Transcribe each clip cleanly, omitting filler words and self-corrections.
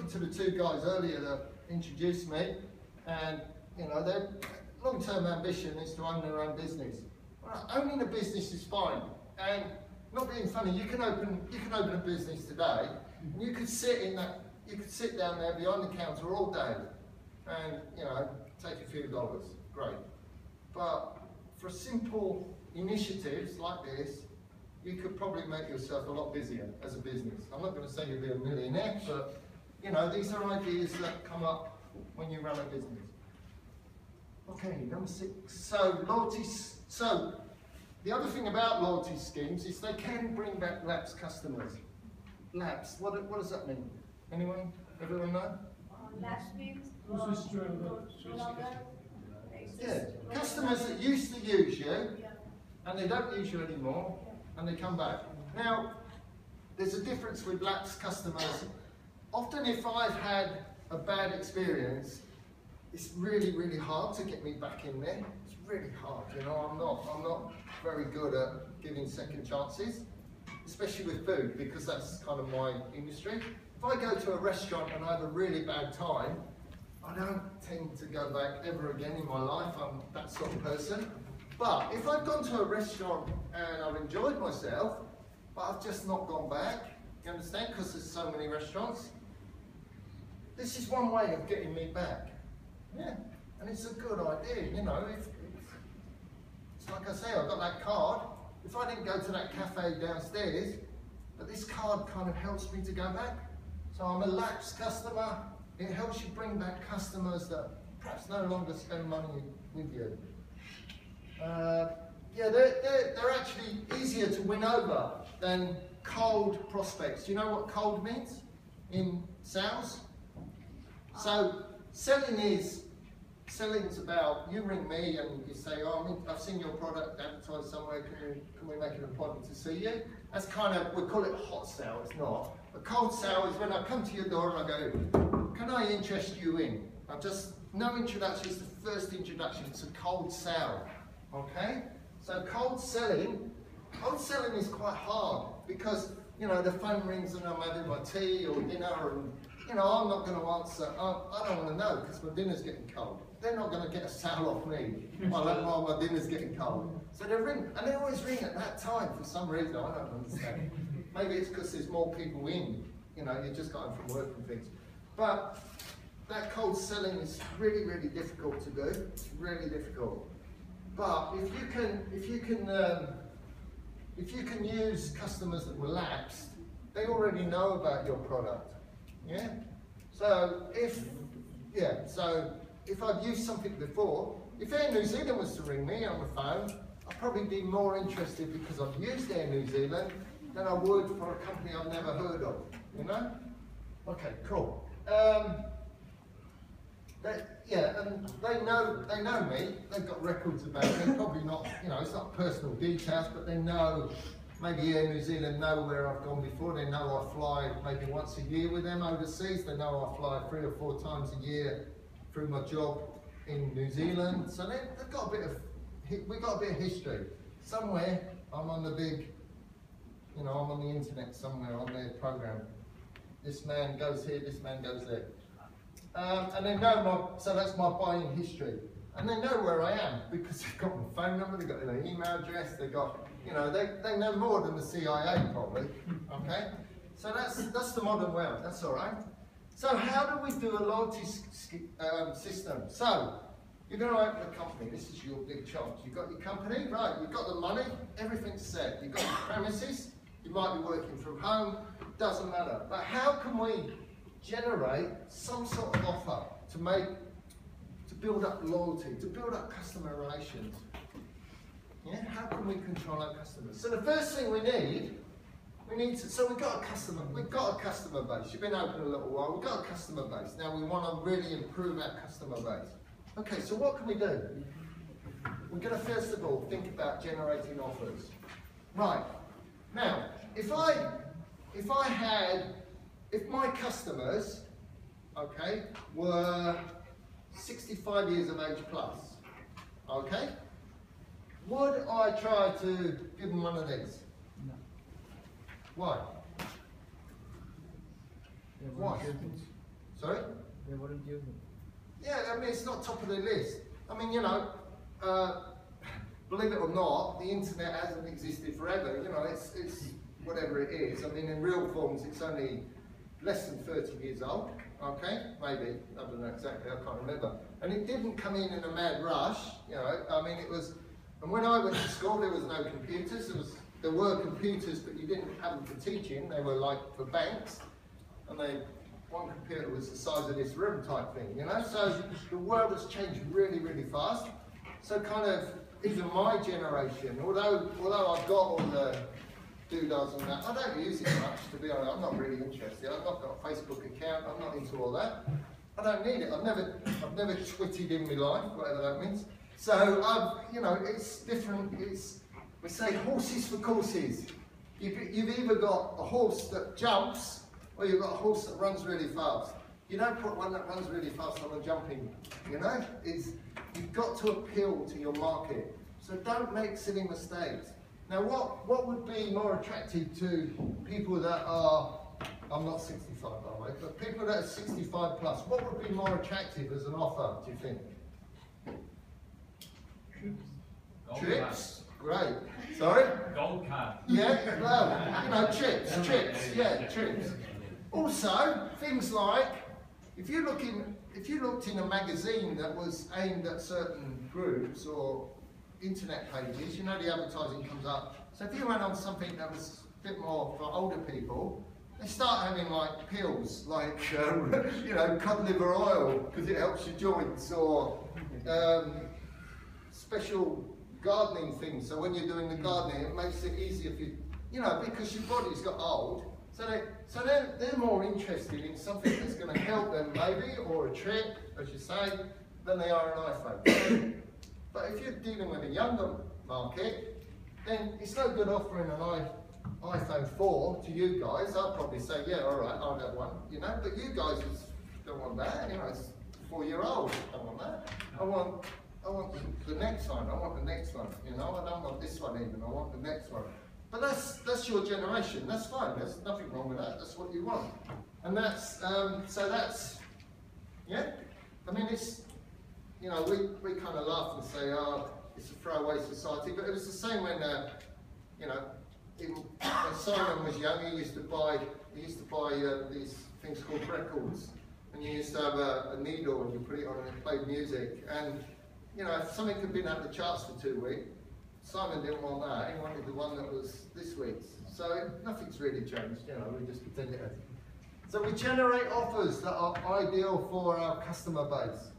talking to the two guys earlier that introduced me, and you know, their long-term ambition is to own their own business. Well, owning a business is fine, and not being funny, you can open a business today, and you could sit down there behind the counter all day, and you know, take a few dollars, great. But for simple initiatives like this, you could probably make yourself a lot busier as a business. I'm not going to say you'll be a millionaire, but you know, these are ideas that come up when you run a business. Okay, number 6. So loyalty. So the other thing about loyalty schemes is they can bring back lapsed customers. Lapsed. What does that mean? Anyone? Everyone know? Lapsed means yeah, customers that used to use you and they don't use you anymore, and they come back. Now, there's a difference with lapsed customers. Often if I've had a bad experience, it's really, really hard to get me back in there. It's really hard, you know, I'm not very good at giving second chances, especially with food, because that's kind of my industry. If I go to a restaurant and I have a really bad time, I don't tend to go back ever again in my life. I'm that sort of person. But if I've gone to a restaurant and I've enjoyed myself, but I've just not gone back, you understand? Because there's so many restaurants. This is one way of getting me back. Yeah, and it's a good idea, you know. It's like I say, I've got that card. If I didn't go to that cafe downstairs, but this card kind of helps me to go back. So I'm a lapsed customer. It helps you bring back customers that perhaps no longer spend money with you. Yeah, they're actually easier to win over than cold prospects. Do you know what cold means in sales? So selling's about, you ring me and you say, oh, I've seen your product advertised somewhere, can we make an appointment to see you? That's kind of, we call it a hot sale, it's not. A cold sale is when I come to your door and I go, can I interest you in? No introduction, it's the first introduction, it's a cold sale, okay? So cold selling is quite hard because, you know, the phone rings and I'm having my tea or dinner and, you know, I'm not going to answer, I don't want to know because my dinner's getting cold. They're not going to get a sale off me while my dinner's getting cold. So they ring, and they always ring at that time for some reason, I don't understand. Maybe it's because there's more people in, you know, you just got them from work and things. But that cold selling is really, really difficult to do. It's really difficult. But if you can use customers that were lapsed, they already know about your product. Yeah. So if I've used something before, if Air New Zealand was to ring me on the phone, I'd probably be more interested because I've used Air New Zealand than I would for a company I've never heard of. You know? Okay, cool. And they know me. They've got records about me. Probably not, you know, it's not personal details, but they know. Maybe Air New Zealand know where I've gone before. They know I fly maybe once a year with them overseas. They know I fly 3 or 4 times a year through my job in New Zealand. So they've got we've got a bit of history. Somewhere I'm on the big, you know, I'm on the internet somewhere on their program. This man goes here, this man goes there. And they know so that's my buying history. And they know where I am because they've got my phone number, they've got their email address, they've got, you know, they know more than the CIA probably, okay? So that's the modern world, that's all right. So how do we do a loyalty system? So you're going to open a company, this is your big chance. You've got your company, right, you've got the money, everything's set. You've got your premises, you might be working from home, doesn't matter. But how can we generate some sort of offer to build up loyalty, to build up customer relations? Yeah, how can we control our customers? So the first thing we need to, so we've got a customer base. You've been open a little while, we've got a customer base. Now we want to really improve our customer base. Okay, so what can we do? We're going to first of all think about generating offers. Right, now, if my customers, okay, were 65 years of age plus, okay, would I try to give them one of these? No. Why? Why? Sorry? They wouldn't use it. Yeah, I mean, it's not top of the list. I mean, you know, believe it or not, the internet hasn't existed forever. You know, it's whatever it is. I mean, in real forms, it's only less than 30 years old. Okay, maybe, I don't know exactly, I can't remember. And it didn't come in a mad rush, you know, I mean it was, and when I went to school there was no computers, there were computers but you didn't have them for teaching, they were like for banks, and one computer was the size of this room type thing, you know, so the world has changed really, really fast. So kind of, even my generation, although I've got all the doodads and that, I don't use it much, to be honest. I'm not really interested. I've not got a Facebook account. I'm not into all that. I don't need it. I've never twitted in my life, whatever that means. So you know, it's different. We say horses for courses. You've either got a horse that jumps, or you've got a horse that runs really fast. You don't put one that runs really fast on a jumping. You know, you've got to appeal to your market. So don't make silly mistakes. Now, what would be more attractive to people that are, I'm not 65 by the way, but people that are 65 plus, what would be more attractive as an offer, do you think? Trips? Great. Sorry? Gold card. Yeah, well, you know, trips. Also, things like, if you looked in a magazine that was aimed at certain groups or internet pages, you know the advertising comes up. So if you went on something that was a bit more for older people, they start having like pills, like you know, cod liver oil because it helps your joints, or special gardening things. So when you're doing the gardening, it makes it easier for you know, because your body's got old. So they're more interested in something that's going to help them maybe, or a trip, as you say, than they are an iPhone. But if you're dealing with a younger market, then it's no good offering an iPhone 4 to you guys. I'll probably say, yeah, all right, I'll have one, you know. But you guys don't want that. You know, it's 4-year-old. I don't want that. I want the next one. I want the next one. You know, I don't want this one even. I want the next one. But that's your generation. That's fine. There's nothing wrong with that. That's what you want. And that's so that's yeah. I mean, it's. You know, we kind of laugh and say, oh, it's a throwaway society, but it was the same when, you know, when Simon was young, he used to buy these things called records, and you used to have a needle and you put it on and it played music, and, you know, if something had been at the charts for 2 weeks, Simon didn't want that, he wanted the one that was this week's. So nothing's really changed, you know, we just pretend it hasn't. So we generate offers that are ideal for our customer base.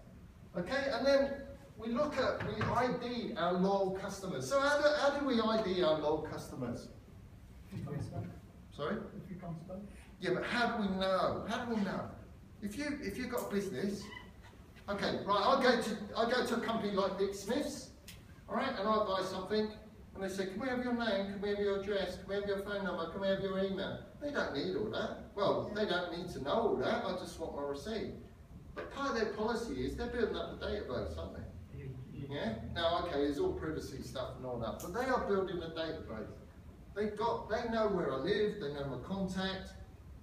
Okay, and then we ID our loyal customers. So how do we ID our loyal customers? Sorry? If you come spend. Yeah, but how do we know? How do we know? If you've got a business, okay, right, I go to a company like Dick Smith's, all right, and I buy something, and they say, can we have your name, can we have your address, can we have your phone number, can we have your email? They don't need all that. Well, they don't need to know all that, I just want my receipt. But part of their policy is they're building up a database, aren't they? Yeah? Now, okay, there's all privacy stuff and all that, but they are building a database. They know where I live, they know my contact,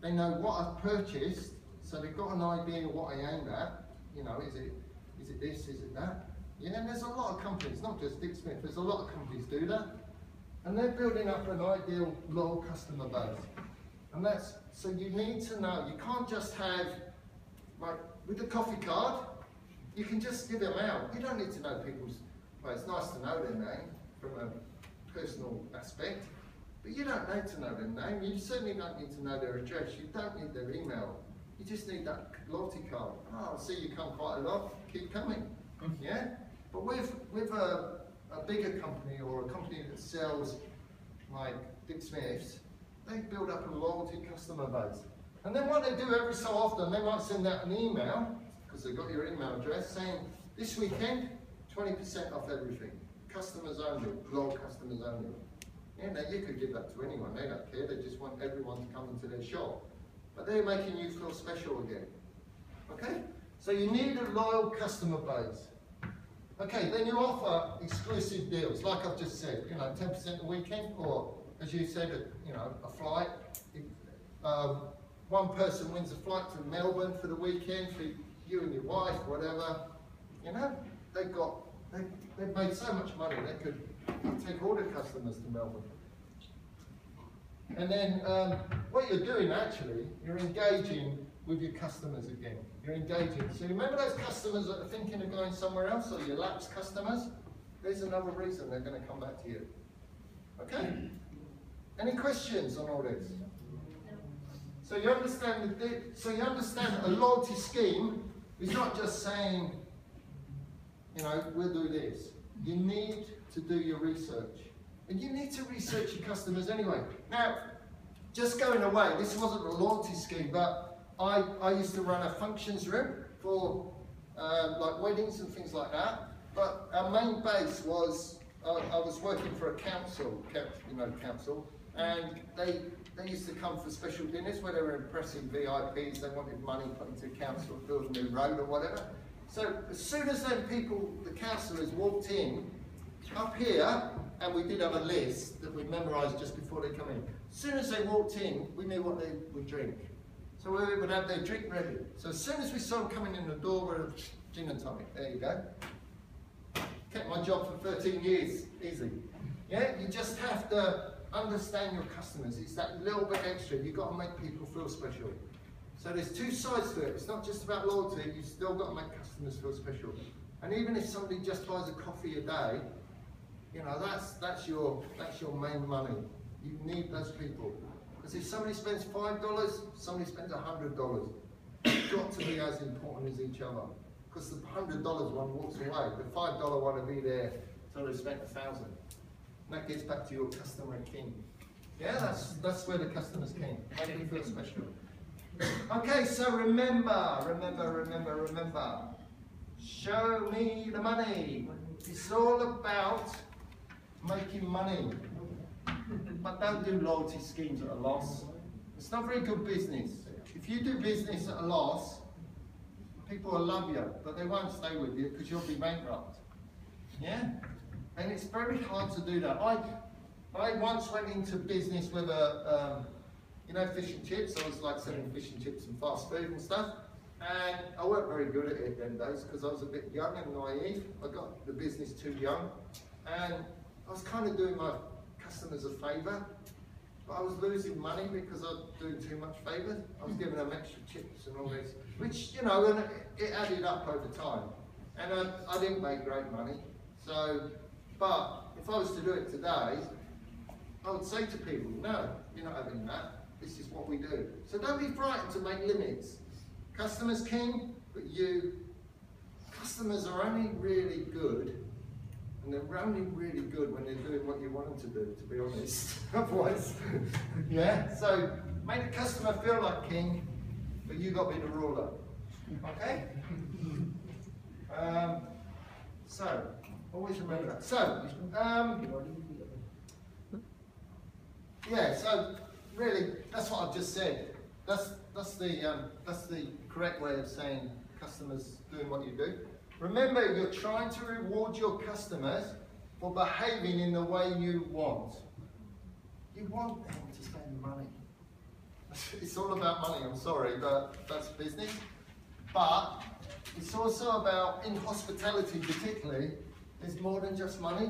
they know what I've purchased, so they've got an idea of what I aim at. You know, is it this, is it that? Yeah, and there's a lot of companies, not just Dick Smith, there's a lot of companies do that. And they're building up an ideal loyal customer base. And so you need to know, you can't just have, like, with the coffee card, you can just give them out. You don't need to know people's, well, it's nice to know their name from a personal aspect, but you don't need to know their name. You certainly don't need to know their address. You don't need their email. You just need that loyalty card. Oh, I see you come quite a lot, keep coming. Yeah? But with a bigger company or a company that sells like Dick Smith's, they build up a loyalty customer base. And then what they do every so often, they might send out an email, because they've got your email address, saying, this weekend, 20% off everything. Customers only, loyal customers only. Yeah, now you could give that to anyone, they don't care, they just want everyone to come into their shop. But they're making you feel special again. Okay? So you need a loyal customer base. Okay, then you offer exclusive deals, like I've just said, you know, 10% a weekend, or as you said, you know, a flight. one person wins a flight to Melbourne for the weekend for you and your wife, whatever. You know, they've made so much money they could take all the customers to Melbourne. And then what you're doing actually, you're engaging with your customers again. You're engaging. So remember those customers that are thinking of going somewhere else, or your lapsed customers? There's another reason they're going to come back to you. Okay? Any questions on all this? So you understand a loyalty scheme is not just saying, you know, we'll do this. You need to do your research. And you need to research your customers anyway. Now, just going away, this wasn't a loyalty scheme, but I used to run a functions room for like weddings and things like that. But our main base was, I was working for a council, and they used to come for special dinners where they were impressing VIPs, they wanted money put into council, build a new road or whatever. So as soon as them people, the councillors walked in, up here, and we did have a list that we memorised just before they come in. As soon as they walked in, we knew what they would drink. So we would have their drink ready. So as soon as we saw them coming in the door, we're gin and tonic, there you go. Kept my job for 13 years, easy. Yeah, you just have to understand your customers. It's that little bit extra. You've got to make people feel special. So there's two sides to it. It's not just about loyalty. You've still got to make customers feel special. And even if somebody just buys a coffee a day, you know, that's your main money. You need those people. Because if somebody spends $5, somebody spends $100. It's got to be as important as each other. Because the $100 one walks away. The $5 one will be there until they've spent $1,000. And that gets back to your customer king. Yeah, that's where the customer's king. Make them feel special. Okay, so remember. Show me the money. It's all about making money. But don't do loyalty schemes at a loss. It's not very good business. If you do business at a loss, people will love you, but they won't stay with you because you'll be bankrupt. Yeah? And it's very hard to do that. I once went into business with you know, fish and chips. I was like selling fish and chips and fast food and stuff. And I weren't very good at it them days because I was a bit young and naive. I got the business too young. And I was kind of doing my customers a favour. But I was losing money because I was doing too much favours. I was giving them extra chips and all this. Which, you know, and it added up over time. And I didn't make great money. So, but if I was to do it today, I would say to people, no, you're not having that. This is what we do. So don't be frightened to make limits. Customers king, but customers are only really good, and they're only really good when they're doing what you want them to do, to be honest. Otherwise, yeah. So make the customer feel like king, but you got to be the ruler. Okay? So always remember that. So yeah. So really, that's what I've just said. That's the correct way of saying customers doing what you do. Remember, you're trying to reward your customers for behaving in the way you want. You want them to spend money. It's all about money, I'm sorry, but that's business. But it's also about, in hospitality particularly, there's more than just money.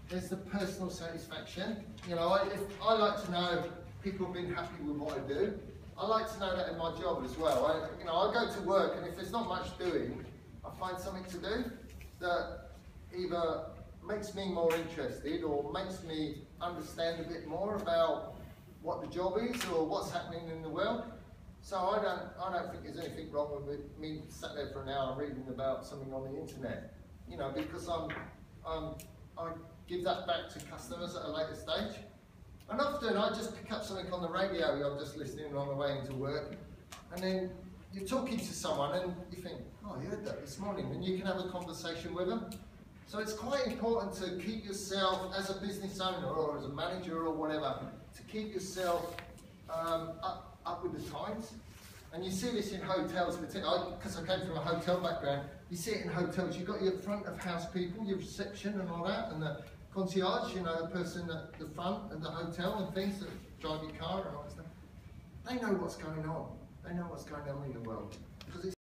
There's the personal satisfaction. You know, if I like to know people have been happy with what I do. I like to know that in my job as well. I go to work, and if there's not much doing, I find something to do that either makes me more interested or makes me understand a bit more about what the job is or what's happening in the world. So I don't think there's anything wrong with me sat there for an hour reading about something on the internet. You know, because I give that back to customers at a later stage. And often I just pick up something on the radio, I'm just listening on the way into work, and then you're talking to someone and you think, oh, I heard that this morning, and you can have a conversation with them. So it's quite important to keep yourself, as a business owner or as a manager or whatever, to keep yourself up with the times. And you see this in hotels, particularly, because I came from a hotel background, you see it in hotels. You've got your front of house people, your reception and all that, and the concierge, you know, the person at the front of the hotel and things that drive your car and all that stuff. they know what's going on. They know what's going on in the world. Because it's